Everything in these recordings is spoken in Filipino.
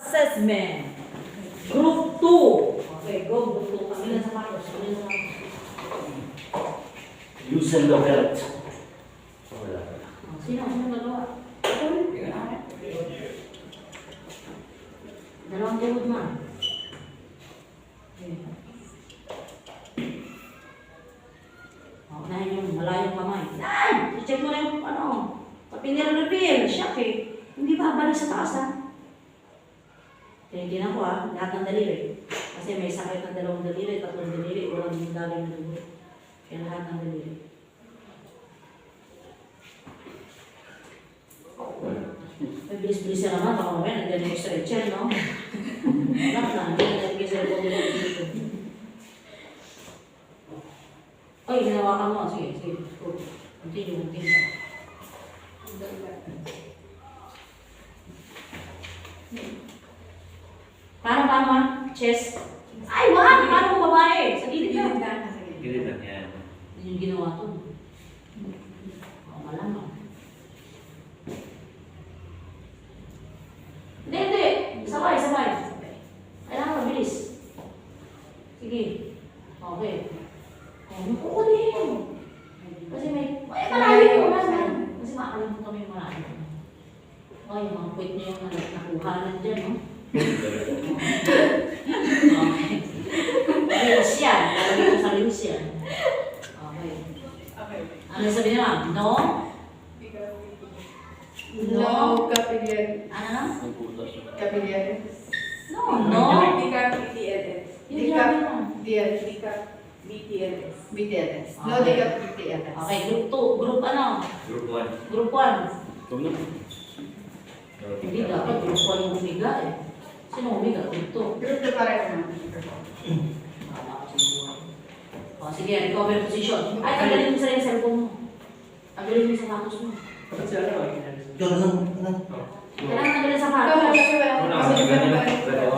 Assessment. Group 2. Okay, go group 2. Kami lang sa Marcos. Loosen the belt. Wala. Sino? Sino nagawa? Dalawang tuhod man. Unahin yung malayong kamay. Ay! I-check mo na yung pati nire-reveal. Shock eh. Hindi ba balik sa taas ha? Kaya hindi na ko lahat ng daliri. Kasi may sakit ng dalawang daliri, tatlong daliri, walang yung daling na dugo. Kaya lahat ng daliri. May bilis-bilis na naman, baka mamaya nandiyan yung stretcher, no? Anak na, hindi na nalagay sa loob nila dito. Oy, hinawakan mo. Sige, sige. Continue. Paano? Chest. Ay, wag! Paano mo babae? Sa gilid ka. Gilid lang yan. Hindi yung ginawa to. Malamang. Hindi. Sabay. Kailangan mabilis. Sige. Okay. Upo din. Kasi malayo yung kasi makakalimutan kami yung malayo. Okay, yung mga point niya yung nakuha lang dyan, no? Okay. Reels yan. Lalagay ko sa reels yan. Okay. Ano sabi niya, ma'am? No? No, kapilyan. Ano? Kapilyan. No. BTLS. Yung sabi mo. BTLS. No, Okay. BTLS. Okay, group 2. Group ano? Group 1. Group 1. Group Hindi dapat group 1 yung umiga eh. Sino umiga? Group 2. Group na pareho naman. O sige, recover position. Ay, tanggalin mo sa yung cellphone mo. Tanggalin mo yung sapatos mo. Kailangan tanggalin sa sapatos.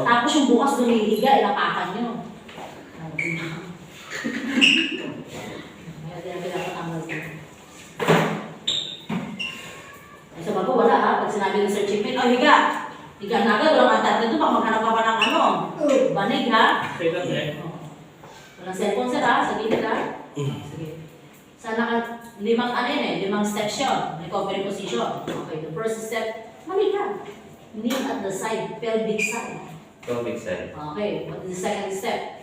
Tapos yung bukas doon hihiga, ilapakan nyo. Kaya dapat tanggal ko. Ay, sa bago, wala ha. Pag sinabi ng searching pin, higa! Higa na agad, walang antat na ito, baka maghanap ka pa ng banig ha. Walang cellphone sir ha, sa gilid ha. Sige. Sana limang steps yun. Recovery position. Okay, the first step, mali ka. Knee at the side, pelvic side. Pelvic side. Okay, what is the second step?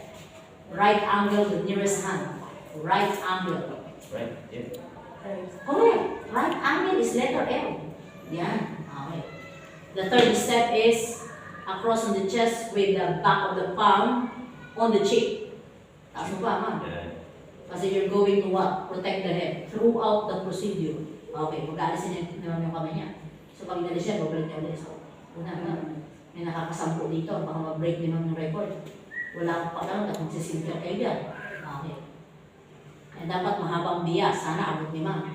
Right angle, the nearest hand. Right angle. Right? Yeah. Correct. Right angle is letter L. Yan. Okay. The third step is across on the chest with the back of the palm on the cheek. Taas mo pa, ma'am. Yeah. Kasi you're going to what? Protect the head throughout the procedure. Okay, mag-aalisin naman yung kamay niya. So pag inalis siya, babalik niya ulit. So, may nakakasampo dito, baka mag-break din yung record. Wala akong pagkaroon at magsisimple kayo dyan. Okay. Kaya dapat mahabang bias, sana abot ni ma'am.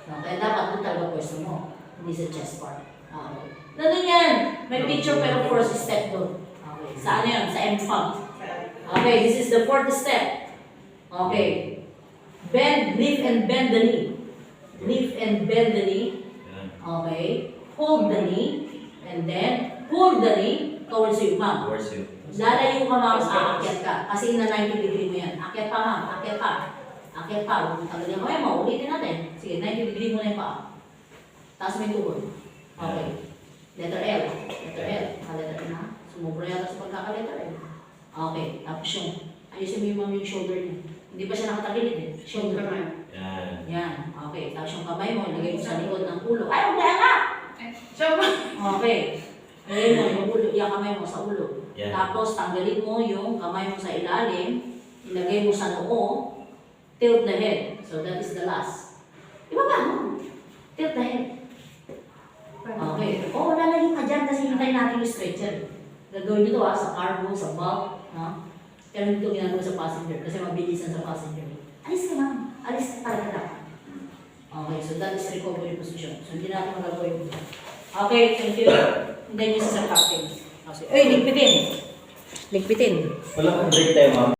So, kaya dapat doon talaga pwesto mo, hindi sa chest part. Okay. Nandun yan! May picture pero first step doon. Okay. Saan yan? Sa M-FAB. Okay, this is the fourth step. Okay. Lift and bend the knee. Lift and bend the knee. Okay. Hold the knee. And then, pull the knee towards you, ma'am. towards you. Lalayo ka, ma'am, aakyat ka. Kasi na 90 degree mo yan. Akyat pa, ma'am. Akyat pa. Huwag mo tagal yan. Okay, ulitin natin. Sige, 90 degree mo na yung paa. Taas mo yung tuhod. Okay. Letter L. Letter L. Letter L na. Sumubra yata sa pagkaka-letter L. Okay. Tapos yung, ayusin mo yung ma'am yung shoulder niya. Hindi pa siya nakatagilid eh. Shoulder. Yan. Yan. Okay. Tapos yung kamay mo, ilagay mo sa likod ng ulo. Ay, huwag nga! Okay. Ilagay mo yung ulo, yung kamay mo sa ulo. Yeah. Tapos tanggalin mo yung kamay mo sa ilalim, ilagay mo sa noo, tilt the head. So that is the last. Ibaba mo. Tilt the head. Okay. Lalayo ka dyan kasi hintayin natin yung stretcher. Gagawin nyo ito sa cargo, sa bulk. Pero hindi ito ginagawa sa passenger kasi mabilisan sa passenger. Alis ka ma'am. Alis ka talaga. Okay, so that is recovery position. So hindi natin magagawin ito. Okay, thank you. Hintayin nyo sa captain. Ligpitin. Wala kang break time, ma'am.